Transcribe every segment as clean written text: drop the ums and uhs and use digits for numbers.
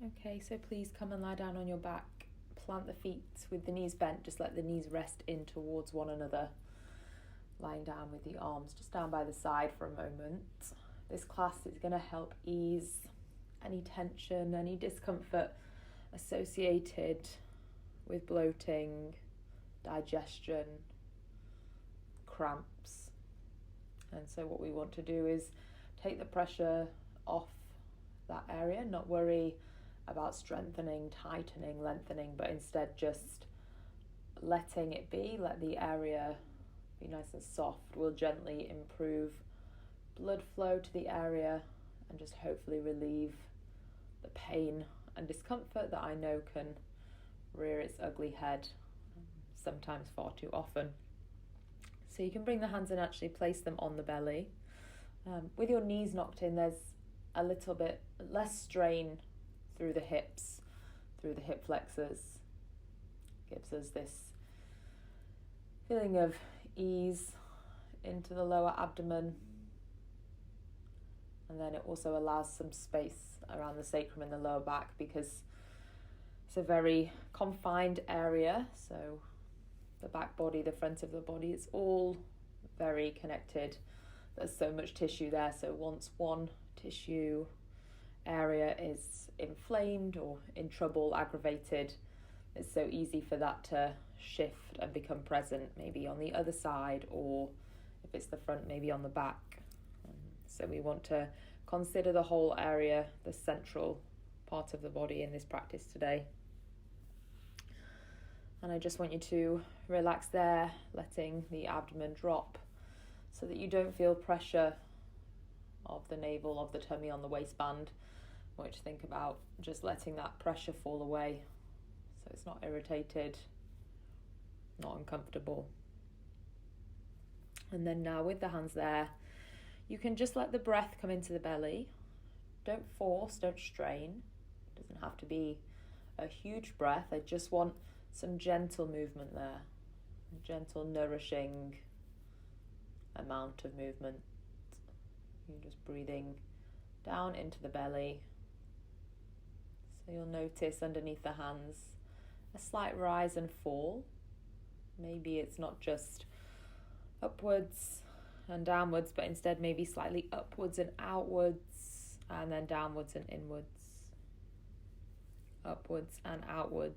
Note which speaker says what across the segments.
Speaker 1: Okay, so please come and lie down on your back. Plant the feet with the knees bent. Just let the knees rest in towards one another. Lying down with the arms just down by the side for a moment. This class is going to help ease any tension, any discomfort associated with bloating, digestion, cramps. And so what we want to do is take the pressure off that area, not worry about strengthening, tightening, lengthening, but instead just letting it be, let the area be nice and soft. Will gently improve blood flow to the area and just hopefully relieve the pain and discomfort that I know can rear its ugly head sometimes far too often. So you can bring the hands and actually place them on the belly. With your knees knocked in, there's a little bit less strain through the hips, through the hip flexors. Gives us this feeling of ease into the lower abdomen. And then it also allows some space around the sacrum and the lower back because it's a very confined area. So the back body, the front of the body, it's all very connected. There's so much tissue there. So once one tissue area is inflamed or in trouble, aggravated, it's so easy for that to shift and become present, maybe on the other side, or if it's the front, maybe on the back. So we want to consider the whole area, the central part of the body in this practice today. And I just want you to relax there, letting the abdomen drop so that you don't feel pressure of the navel, of the tummy on the waistband. I want you to think about just letting that pressure fall away so it's not irritated, not uncomfortable. And then now with the hands there, you can just let the breath come into the belly. Don't force, don't strain. It doesn't have to be a huge breath. I just want some gentle movement there. A gentle, nourishing amount of movement. You're just breathing down into the belly. So you'll notice underneath the hands a slight rise and fall. Maybe it's not just upwards and downwards, but instead maybe slightly upwards and outwards, and then downwards and inwards, upwards and outwards,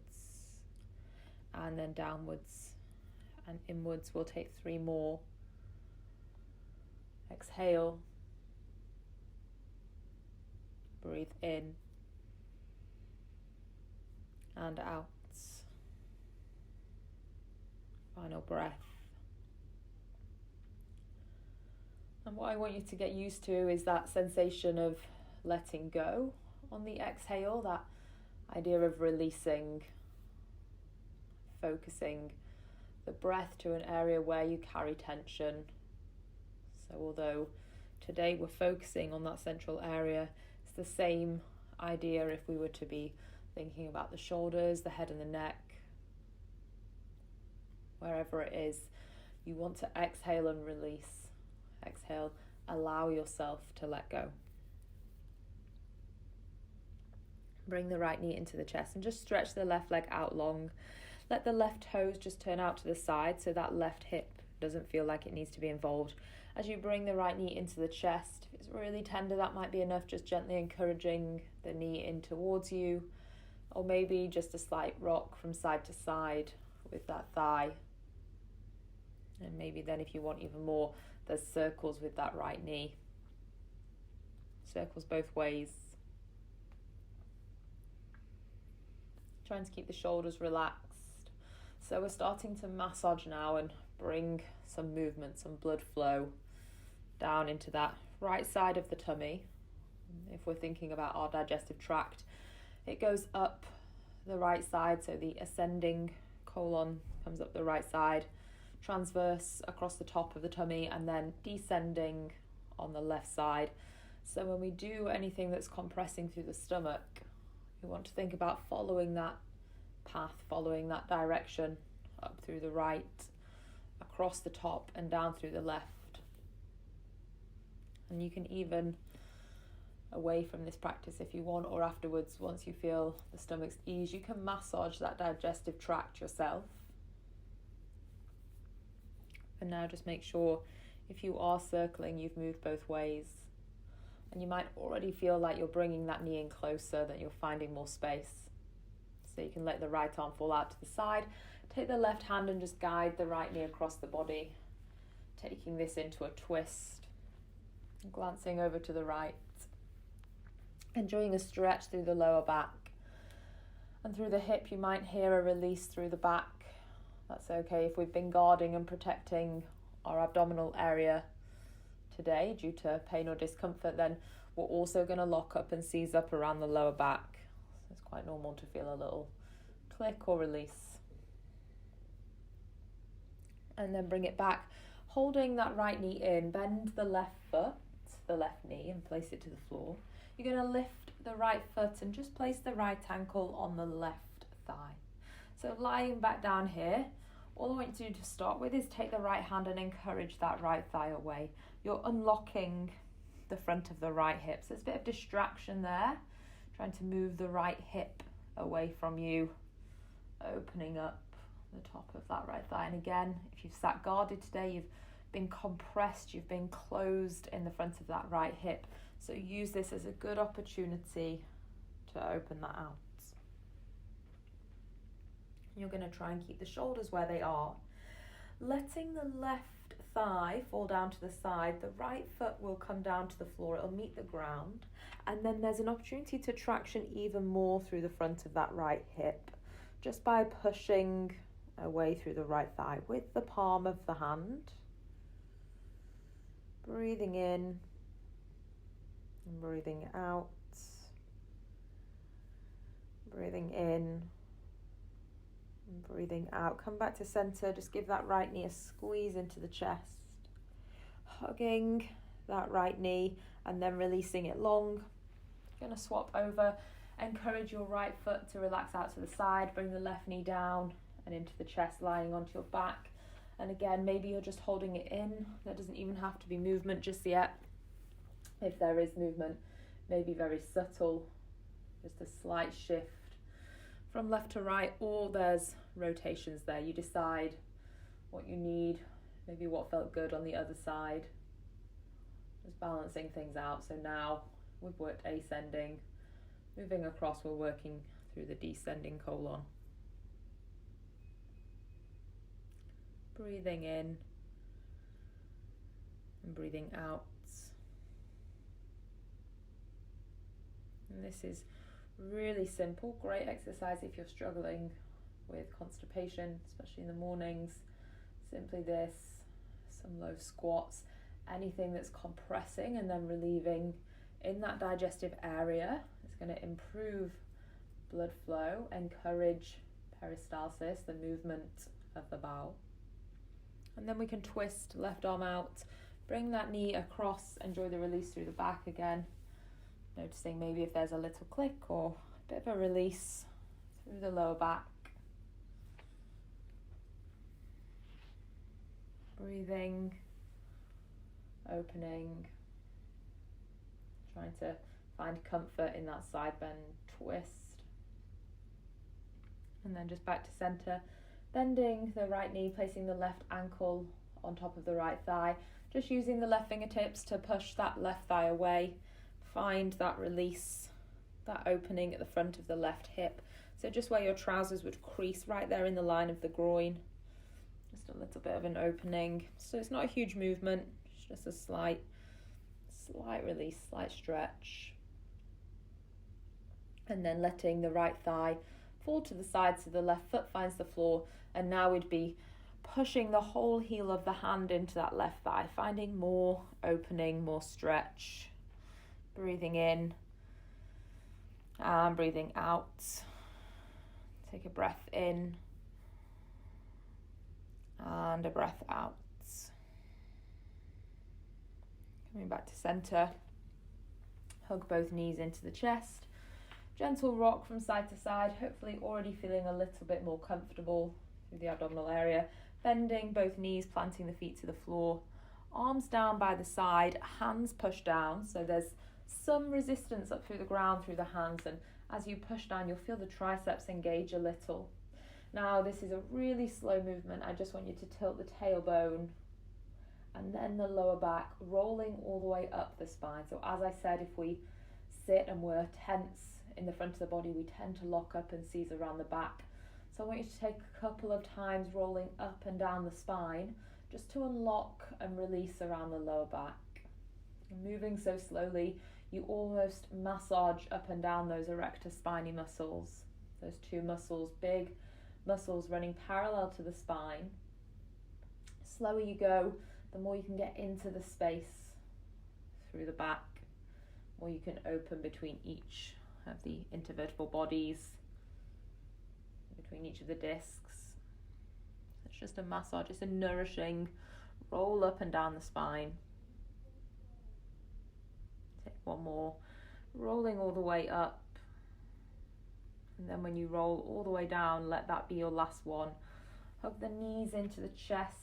Speaker 1: and then downwards and inwards. We'll take 3 more. Exhale, breathe in and out. Final breath. And what I want you to get used to is that sensation of letting go on the exhale, that idea of releasing, focusing the breath to an area where you carry tension. So although today we're focusing on that central area, it's the same idea if we were to be thinking about the shoulders, the head and the neck, wherever it is. You want to exhale and release. Exhale, allow yourself to let go. Bring the right knee into the chest and just stretch the left leg out long. Let the left toes just turn out to the side so that left hip doesn't feel like it needs to be involved. As you bring the right knee into the chest, if it's really tender, that might be enough, just gently encouraging the knee in towards you, or maybe just a slight rock from side to side with that thigh. And maybe then if you want even more, there's circles with that right knee. Circles both ways. Trying to keep the shoulders relaxed. So we're starting to massage now and bring some movement, some blood flow down into that right side of the tummy. If we're thinking about our digestive tract, it goes up the right side, so the ascending colon comes up the right side, transverse across the top of the tummy, and then descending on the left side. So when we do anything that's compressing through the stomach, we want to think about following that path, following that direction up through the right, across the top and down through the left. And you can even away from this practice if you want, or afterwards, once you feel the stomach's ease, you can massage that digestive tract yourself. And now just make sure if you are circling, you've moved both ways. And you might already feel like you're bringing that knee in closer, that you're finding more space. So you can let the right arm fall out to the side. Take the left hand and just guide the right knee across the body, taking this into a twist, glancing over to the right, enjoying a stretch through the lower back. And through the hip, you might hear a release through the back. That's okay. If we've been guarding and protecting our abdominal area today due to pain or discomfort, then we're also going to lock up and seize up around the lower back. So it's quite normal to feel a little click or release. And then bring it back, holding that right knee in. Bend the left foot, the left knee, and place it to the floor. You're going to lift the right foot and just place the right ankle on the left thigh. So lying back down here, all I want you to do to start with is take the right hand and encourage that right thigh away. You're unlocking the front of the right hip. So there's a bit of distraction there, trying to move the right hip away from you, opening up the top of that right thigh. And again, if you've sat guarded today, you've been compressed, you've been closed in the front of that right hip. So use this as a good opportunity to open that out. You're going to try and keep the shoulders where they are. Letting the left thigh fall down to the side, the right foot will come down to the floor, it'll meet the ground, and then there's an opportunity to traction even more through the front of that right hip, just by pushing away through the right thigh with the palm of the hand. Breathing in and breathing out. Breathing in and breathing out. Come back to center. Just give that right knee a squeeze into the chest. Hugging that right knee and then releasing it long. Going to swap over. Encourage your right foot to relax out to the side. Bring the left knee down and into the chest, lying onto your back. And again, maybe you're just holding it in. There doesn't even have to be movement just yet. If there is movement, maybe very subtle, just a slight shift from left to right, or there's rotations there. You decide what you need, maybe what felt good on the other side. Just balancing things out. So now we've worked ascending, moving across, we're working through the descending colon. Breathing in and breathing out. And this is really simple, great exercise if you're struggling with constipation, especially in the mornings. Simply this, some low squats, anything that's compressing and then relieving in that digestive area is going to improve blood flow, encourage peristalsis, the movement of the bowel. And then we can twist left arm out, bring that knee across, enjoy the release through the back again. Noticing maybe if there's a little click or a bit of a release through the lower back. Breathing, opening, trying to find comfort in that side bend twist. And then just back to center, bending the right knee, placing the left ankle on top of the right thigh, just using the left fingertips to push that left thigh away. Find that release, that opening at the front of the left hip. So just where your trousers would crease, right there in the line of the groin. Just a little bit of an opening. So it's not a huge movement, it's just a slight release, slight stretch. And then letting the right thigh fall to the side so the left foot finds the floor. And now we'd be pushing the whole heel of the hand into that left thigh, finding more opening, more stretch. Breathing in and breathing out. Take a breath in and a breath out. Coming back to center. Hug both knees into the chest. Gentle rock from side to side, hopefully already feeling a little bit more comfortable through the abdominal area. Bending both knees, planting the feet to the floor. Arms down by the side, hands push down, so there's some resistance up through the ground, through the hands, and as you push down, you'll feel the triceps engage a little. Now, this is a really slow movement. I just want you to tilt the tailbone and then the lower back, rolling all the way up the spine. So as I said, if we sit and we're tense in the front of the body, we tend to lock up and seize around the back. So I want you to take a couple of times rolling up and down the spine, just to unlock and release around the lower back. And moving so slowly, you almost massage up and down those erector spinae muscles. Those two muscles, big muscles running parallel to the spine. Slower you go, the more you can get into the space through the back, the more you can open between each of the intervertebral bodies, between each of the discs. It's just a massage, it's a nourishing roll up and down the spine. Take one more, rolling all the way up. And then when you roll all the way down, let that be your last one. Hug the knees into the chest.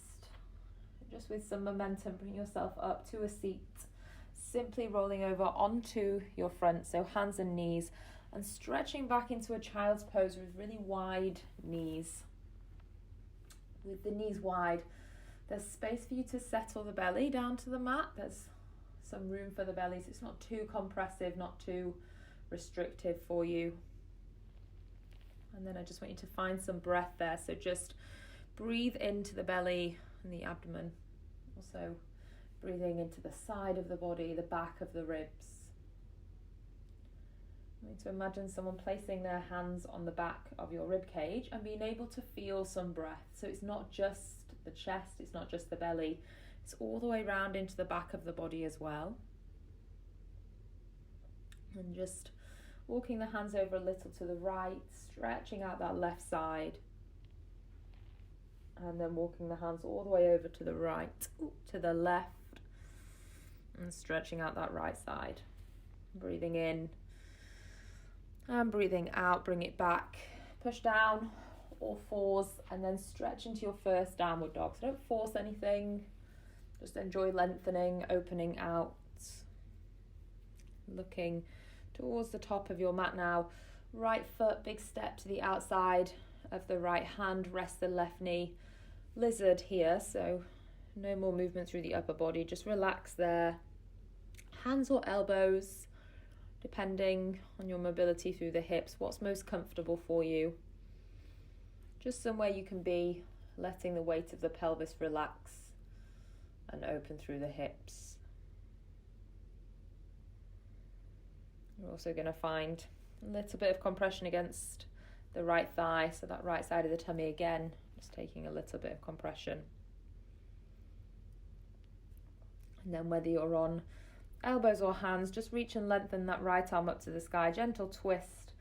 Speaker 1: Just with some momentum, bring yourself up to a seat. Simply rolling over onto your front, so hands and knees, and stretching back into a child's pose with really wide knees. With the knees wide, there's space for you to settle the belly down to the mat. There's some room for the belly, so it's not too compressive, not too restrictive for you. And then I just want you to find some breath there, so just breathe into the belly and the abdomen. Also breathing into the side of the body, the back of the ribs. I need to imagine someone placing their hands on the back of your rib cage and being able to feel some breath. So it's not just the chest, it's not just the belly, it's all the way around into the back of the body as well. And just walking the hands over a little to the right, stretching out that left side. And then walking the hands all the way over to the right, to the left, and stretching out that right side. Breathing in and breathing out, bring it back. Push down, all fours, and then stretch into your first downward dog. So don't force anything, just enjoy lengthening, opening out. Looking towards the top of your mat now. Right foot, big step to the outside of the right hand, rest the left knee. Lizard here, so no more movement through the upper body, just relax there. Hands or elbows, depending on your mobility through the hips, what's most comfortable for you. Just somewhere you can be, letting the weight of the pelvis relax and open through the hips. You're also going to find a little bit of compression against the right thigh, so that right side of the tummy again, just taking a little bit of compression. And then whether you're on elbows or hands, just reach and lengthen that right arm up to the sky, gentle twist,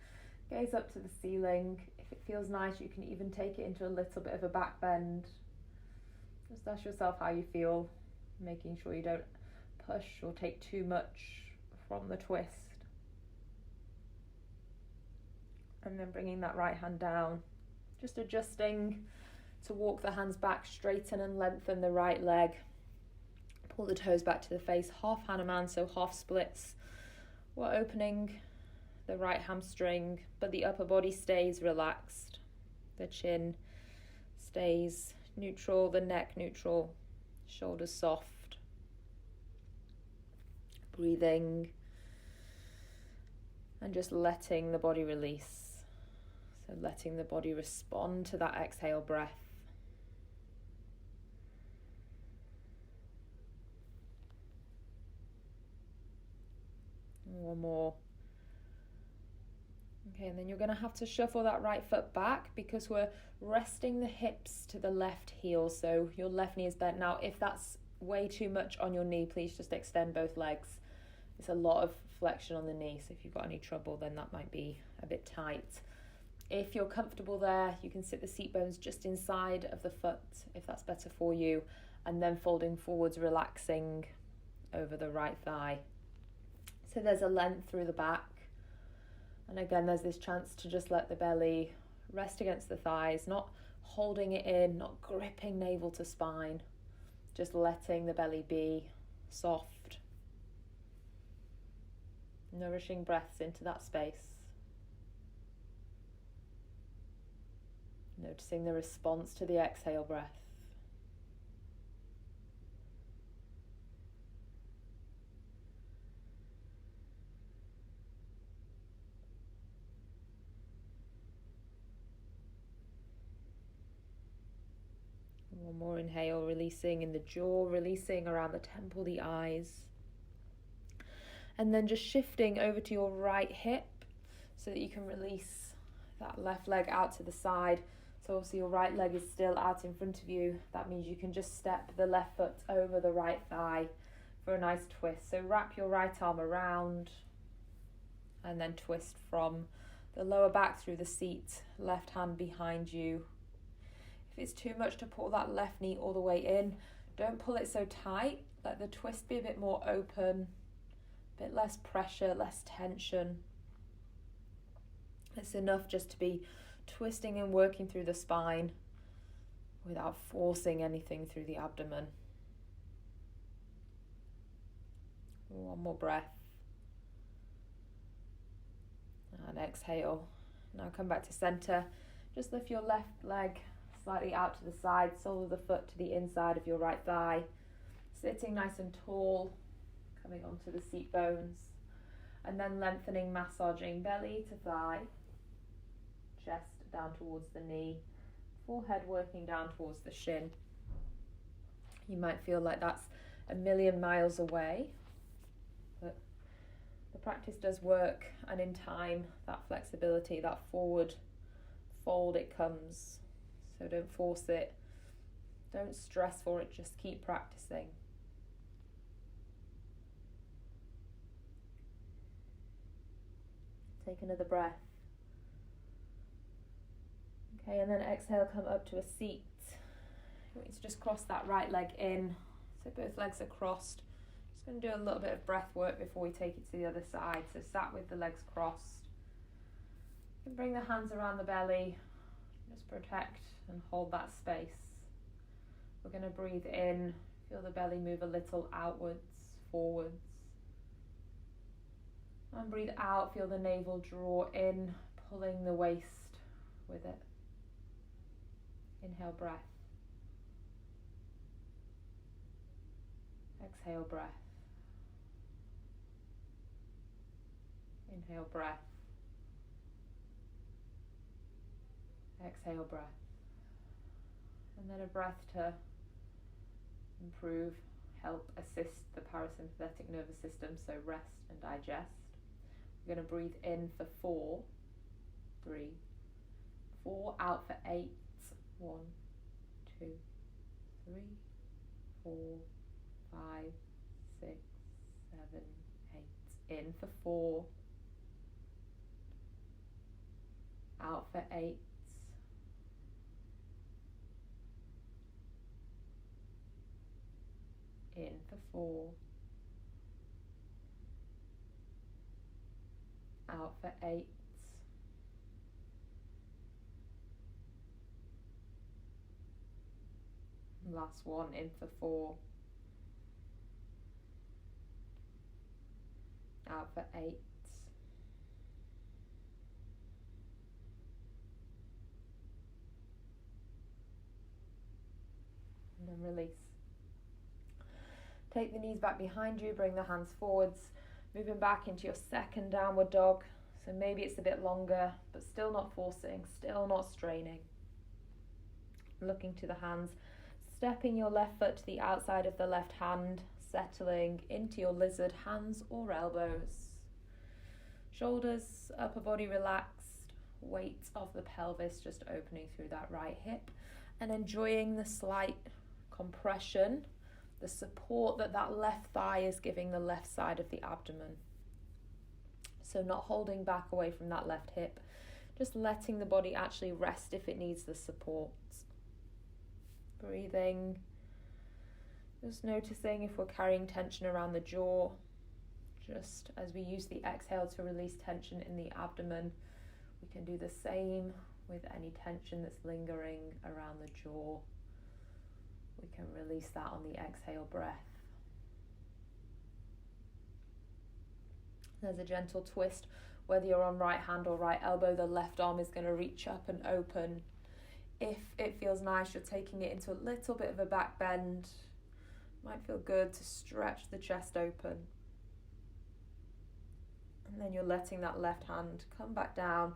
Speaker 1: gaze up to the ceiling. If it feels nice, you can even take it into a little bit of a back bend. Just ask yourself how you feel, making sure you don't push or take too much from the twist. And then bringing that right hand down, just adjusting to walk the hands back, straighten and lengthen the right leg. Pull the toes back to the face, half Hanuman, so half splits. We're opening the right hamstring, but the upper body stays relaxed. The chin stays neutral, the neck neutral, shoulders soft. Breathing and just letting the body release. So letting the body respond to that exhale breath. One more. Okay, and then you're going to have to shuffle that right foot back because we're resting the hips to the left heel. So your left knee is bent. Now, if that's way too much on your knee, please just extend both legs. It's a lot of flexion on the knee, so if you've got any trouble, then that might be a bit tight. If you're comfortable there, you can sit the seat bones just inside of the foot, if that's better for you, and then folding forwards, relaxing over the right thigh. So there's a length through the back. And again, there's this chance to just let the belly rest against the thighs, not holding it in, not gripping navel to spine, just letting the belly be soft. Nourishing breaths into that space. Noticing the response to the exhale breath. One more inhale, releasing in the jaw, releasing around the temple, the eyes. And then just shifting over to your right hip so that you can release that left leg out to the side. So obviously your right leg is still out in front of you. That means you can just step the left foot over the right thigh for a nice twist. So wrap your right arm around and then twist from the lower back through the seat, left hand behind you. If it's too much to pull that left knee all the way in, don't pull it so tight. Let the twist be a bit more open, a bit less pressure, less tension. It's enough just to be twisting and working through the spine without forcing anything through the abdomen. One more breath. And exhale. Now come back to center. Just lift your left leg slightly out to the side, sole of the foot to the inside of your right thigh. Sitting nice and tall, coming onto the seat bones. And then lengthening, massaging belly to thigh, chest down towards the knee, forehead working down towards the shin. You might feel like that's a million miles away, but the practice does work, and in time, that flexibility, that forward fold, it comes. So don't force it, don't stress for it, just keep practicing. Take another breath. Okay, and then exhale, come up to a seat. You want to just cross that right leg in, so both legs are crossed. Just going to do a little bit of breath work before we take it to the other side. So sat with the legs crossed. You can bring the hands around the belly, just protect and hold that space. We're going to breathe in, feel the belly move a little outwards, forwards. And breathe out, feel the navel draw in, pulling the waist with it. Inhale, breath. Exhale, breath. Inhale, breath. Exhale, breath. And then a breath to improve, help, assist the parasympathetic nervous system, so rest and digest. We're going to breathe in for 4, 3, 4, out for 8, 1, 2, 3, 4, 5, 6, 7, 8. In for 4, out for 8, in for 4, out for 8, last one, in for 4, out for 8, and then release. Take the knees back behind you, bring the hands forwards, moving back into your second downward dog. So maybe it's a bit longer, but still not forcing, still not straining. Looking to the hands, stepping your left foot to the outside of the left hand, settling into your lizard, hands or elbows. Shoulders, upper body relaxed, weight of the pelvis just opening through that right hip, and enjoying the slight compression, the support that that left thigh is giving the left side of the abdomen. So not holding back away from that left hip, just letting the body actually rest if it needs the support. Breathing, just noticing if we're carrying tension around the jaw, just as we use the exhale to release tension in the abdomen, we can do the same with any tension that's lingering around the jaw. We can release that on the exhale breath. There's a gentle twist. Whether you're on right hand or right elbow, the left arm is going to reach up and open. If it feels nice, you're taking it into a little bit of a back bend. Might feel good to stretch the chest open. And then you're letting that left hand come back down,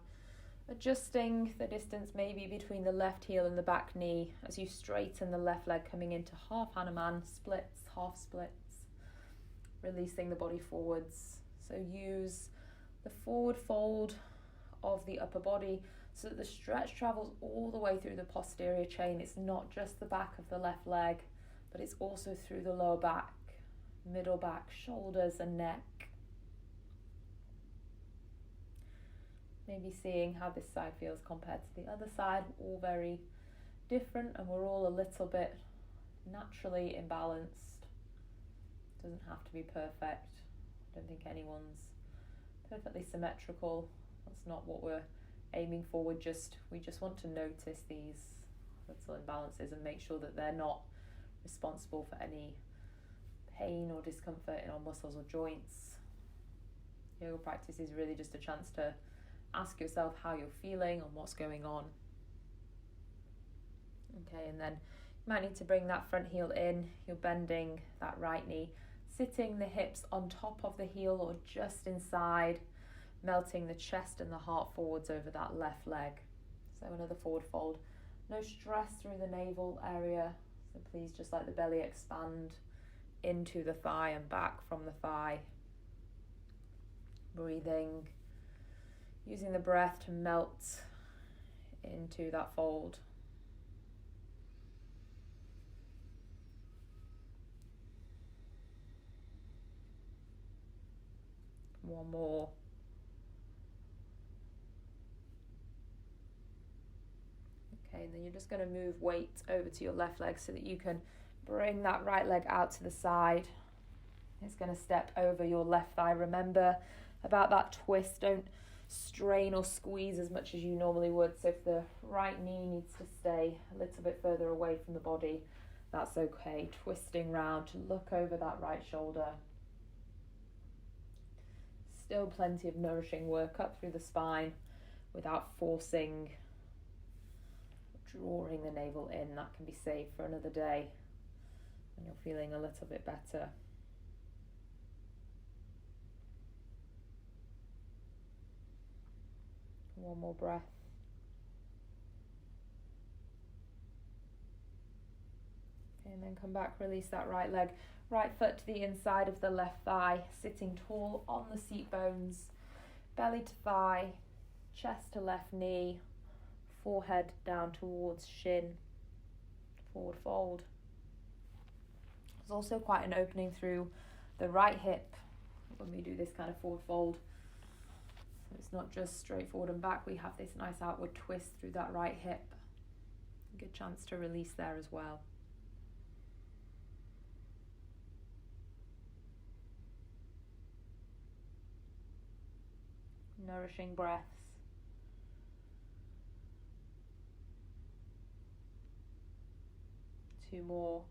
Speaker 1: adjusting the distance maybe between the left heel and the back knee as you straighten the left leg, coming into half Hanuman, splits, half splits, releasing the body forwards. So use the forward fold of the upper body so that the stretch travels all the way through the posterior chain. It's not just the back of the left leg, but it's also through the lower back, middle back, shoulders and neck. Maybe seeing how this side feels compared to the other side, all very different, and we're all a little bit naturally imbalanced. Doesn't have to be perfect. I don't think anyone's perfectly symmetrical. That's not what we're aiming for. We just want to notice these little imbalances and make sure that they're not responsible for any pain or discomfort in our muscles or joints. Yoga practice is really just a chance to ask yourself how you're feeling and what's going on. Okay, and then you might need to bring that front heel in. You're bending that right knee, sitting the hips on top of the heel or just inside, melting the chest and the heart forwards over that left leg. So another forward fold. No stress through the navel area, so please just let the belly expand into the thigh and back from the thigh. Breathing, using the breath to melt into that fold. One more. Okay, and then you're just going to move weight over to your left leg so that you can bring that right leg out to the side. It's going to step over your left thigh. Remember about that twist. Don't strain or squeeze as much as you normally would. So if the right knee needs to stay a little bit further away from the body, that's okay. Twisting round to look over that right shoulder. Still plenty of nourishing work up through the spine without forcing, drawing the navel in. That can be saved for another day when you're feeling a little bit better. One more breath. Okay, and then come back, release that right leg. Right foot to the inside of the left thigh, sitting tall on the seat bones, belly to thigh, chest to left knee, forehead down towards shin, forward fold. There's also quite an opening through the right hip when we do this kind of forward fold. So it's not just straight forward and back, we have this nice outward twist through that right hip. Good chance to release there as well. Nourishing breaths. Two more.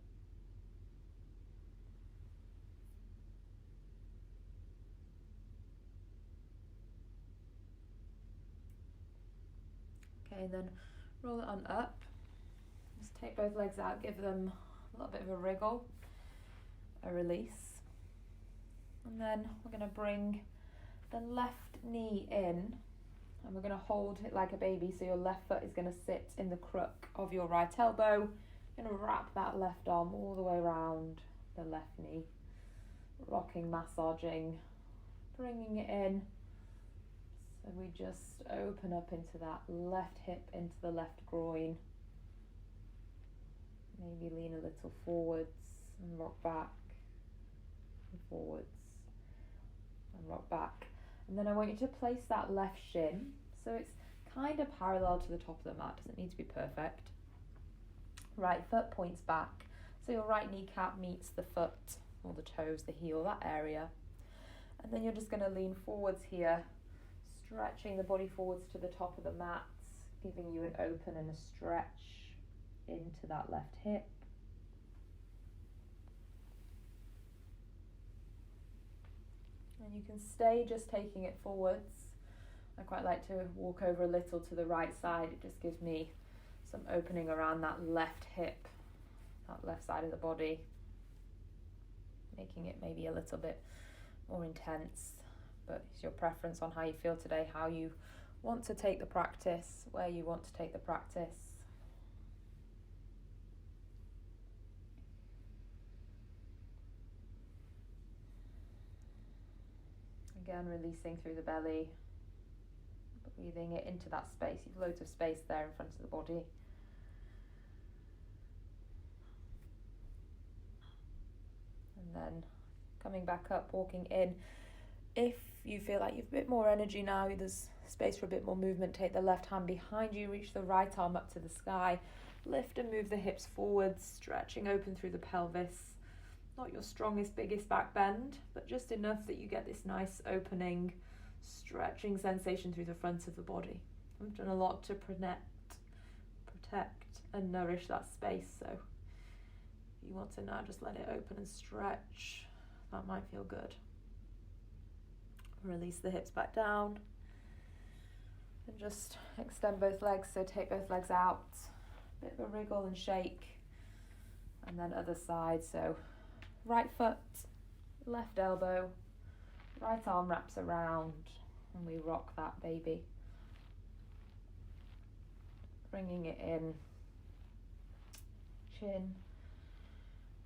Speaker 1: Okay, and then roll it on up. Just take both legs out, give them a little bit of a wriggle, a release. And then we're going to bring the left knee in and we're going to hold it like a baby. So your left foot is going to sit in the crook of your right elbow. You're going to wrap that left arm all the way around the left knee, rocking, massaging, bringing it in. So we just open up into that left hip, into the left groin. Maybe lean a little forwards and rock back, and forwards and rock back. And then I want you to place that left shin so it's kind of parallel to the top of the mat, doesn't need to be perfect. Right foot points back, so your right kneecap meets the foot or the toes, the heel, that area. And then you're just going to lean forwards here, stretching the body forwards to the top of the mat, giving you an open and a stretch into that left hip. And you can stay just taking it forwards. I quite like to walk over a little to the right side. It just gives me some opening around that left hip, that left side of the body, making it maybe a little bit more intense. But it's your preference on how you feel today, how you want to take the practice, where you want to take the practice. Again, releasing through the belly, breathing it into that space. You've loads of space there in front of the body. And then coming back up, walking in. If you feel like you've a bit more energy now, there's space for a bit more movement, take the left hand behind you, reach the right arm up to the sky, lift and move the hips forwards, stretching open through the pelvis. Not your strongest, biggest back bend, but just enough that you get this nice opening, stretching sensation through the front of the body. We've done a lot to protect and nourish that space, so if you want to now just let it open and stretch, that might feel good. Release the hips back down and just extend both legs, so take both legs out, bit of a wriggle and shake, and then other side, so right foot, left elbow, right arm wraps around, and we rock that baby. Bringing it in, chin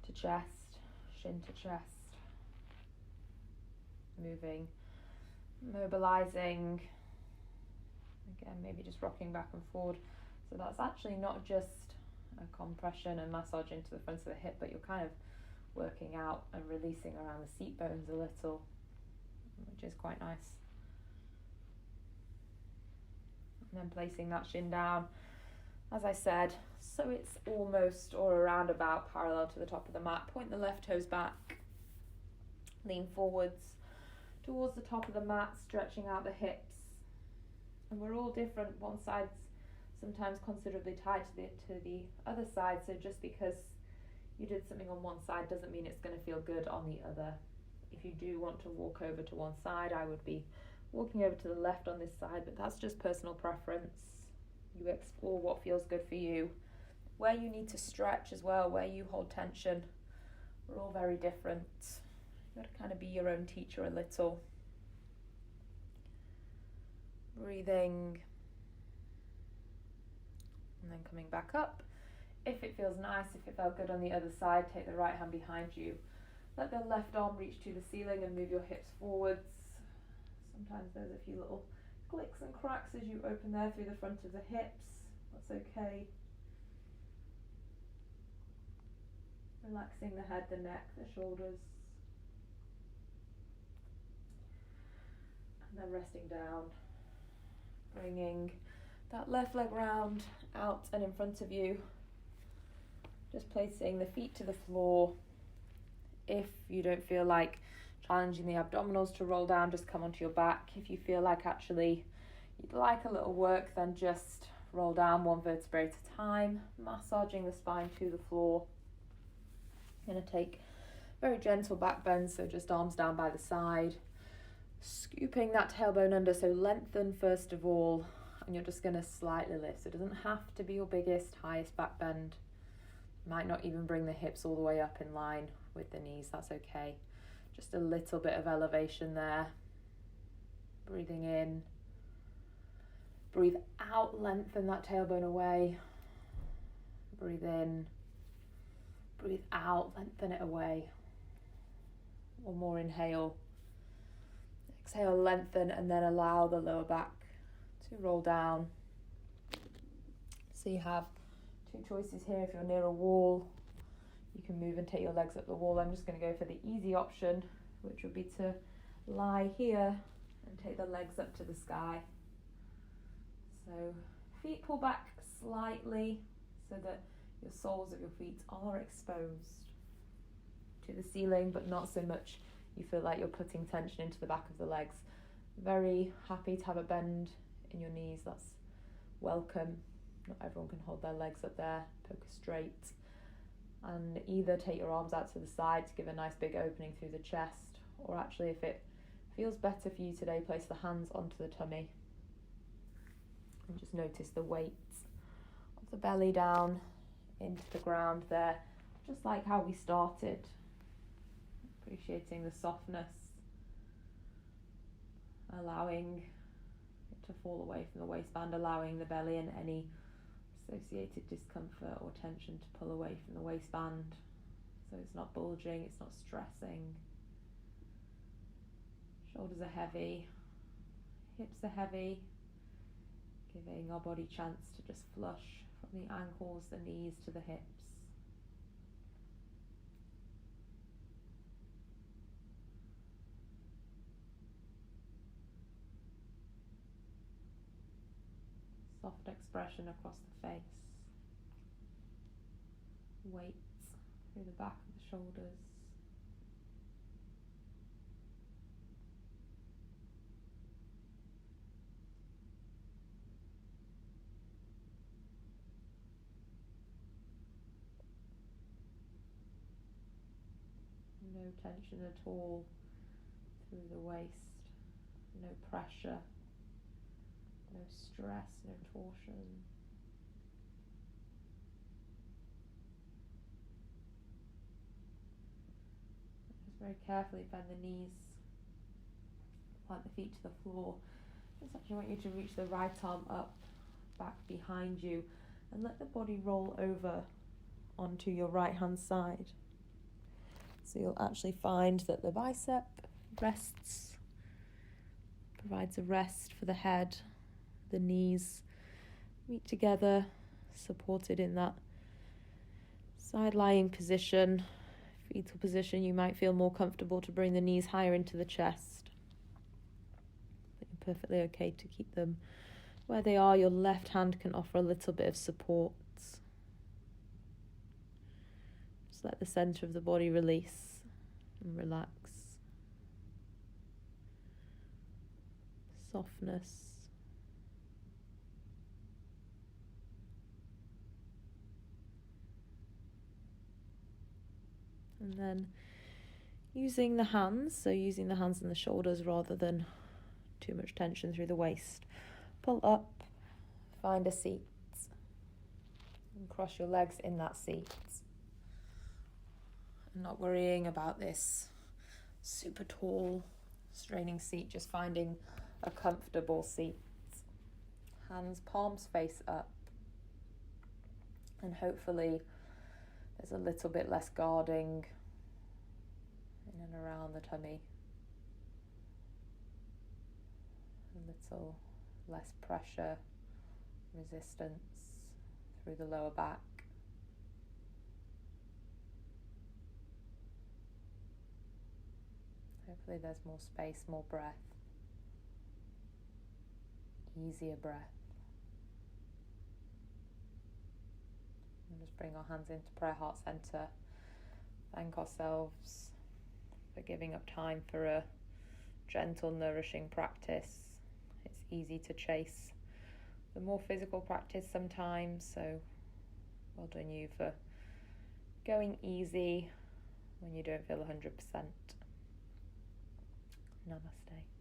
Speaker 1: to chest, shin to chest. Moving, mobilizing. Again, maybe just rocking back and forward. So that's actually not just a compression and massage into the front of the hip, but you're kind of working out and releasing around the seat bones a little, which is quite nice. And then placing that shin down, as I said, so it's almost or around about parallel to the top of the mat. Point the left toes back, lean forwards towards the top of the mat, stretching out the hips. And we're all different. One side's sometimes considerably tight to the other side, so just because you did something on one side doesn't mean it's going to feel good on the other. If you do want to walk over to one side, I would be walking over to the left on this side, but that's just personal preference. You explore what feels good for you, where you need to stretch as well, where you hold tension. We're all very different. You've got to kind of be your own teacher a little. Breathing, and then coming back up. If it feels nice, if it felt good on the other side, take the right hand behind you. Let the left arm reach to the ceiling and move your hips forwards. Sometimes there's a few little clicks and cracks as you open there through the front of the hips. That's okay. Relaxing the head, the neck, the shoulders. And then resting down. Bringing that left leg round, out and in front of you. Just placing the feet to the floor. If you don't feel like challenging the abdominals to roll down, just come onto your back. If you feel like actually you'd like a little work, then just roll down one vertebrae at a time, massaging the spine to the floor. I'm going to take very gentle back bend, so just arms down by the side. Scooping that tailbone under, so lengthen first of all, and you're just going to slightly lift. So it doesn't have to be your biggest, highest back bend. Might not even bring the hips all the way up in line with the knees, that's okay. Just a little bit of elevation there. Breathing in. Breathe out, lengthen that tailbone away. Breathe in. Breathe out, lengthen it away. One more inhale. Exhale, lengthen, and then allow the lower back to roll down. So you have two choices here. If you're near a wall, you can move and take your legs up the wall. I'm just going to go for the easy option, which would be to lie here and take the legs up to the sky. So feet pull back slightly so that your soles of your feet are exposed to the ceiling, but not so much you feel like you're putting tension into the back of the legs. Very happy to have a bend in your knees, that's welcome. Not everyone can hold their legs up there, poker straight. And either take your arms out to the side to give a nice big opening through the chest, or actually if it feels better for you today, place the hands onto the tummy and just notice the weight of the belly down into the ground there, just like how we started. Appreciating the softness, allowing it to fall away from the waistband, allowing the belly and any associated discomfort or tension to pull away from the waistband, so it's not bulging, it's not stressing. Shoulders are heavy, hips are heavy, giving our body chance to just flush from the ankles, the knees to the hips. Soft expression across the face. Weight through the back of the shoulders. No tension at all through the waist. No pressure. No stress, no torsion. Just very carefully bend the knees, plant the feet to the floor. Just actually want you to reach the right arm up, back behind you, and let the body roll over onto your right hand side. So you'll actually find that the bicep rests, provides a rest for the head. The knees meet together, supported in that side lying position, fetal position. You might feel more comfortable to bring the knees higher into the chest, but you're perfectly okay to keep them where they are. Your left hand can offer a little bit of support. Just let the center of the body release and relax. Softness. And then using the hands, so using the hands and the shoulders rather than too much tension through the waist. Pull up, find a seat, and cross your legs in that seat. And not worrying about this super tall, straining seat, just finding a comfortable seat. Hands, palms face up. And hopefully there's a little bit less guarding in and around the tummy. A little less pressure, resistance through the lower back. Hopefully there's more space, more breath, easier breath. And just bring our hands into prayer heart center. Thank ourselves for giving up time for a gentle, nourishing practice. It's easy to chase the more physical practice sometimes, so well done you for going easy when you don't feel 100%. Namaste.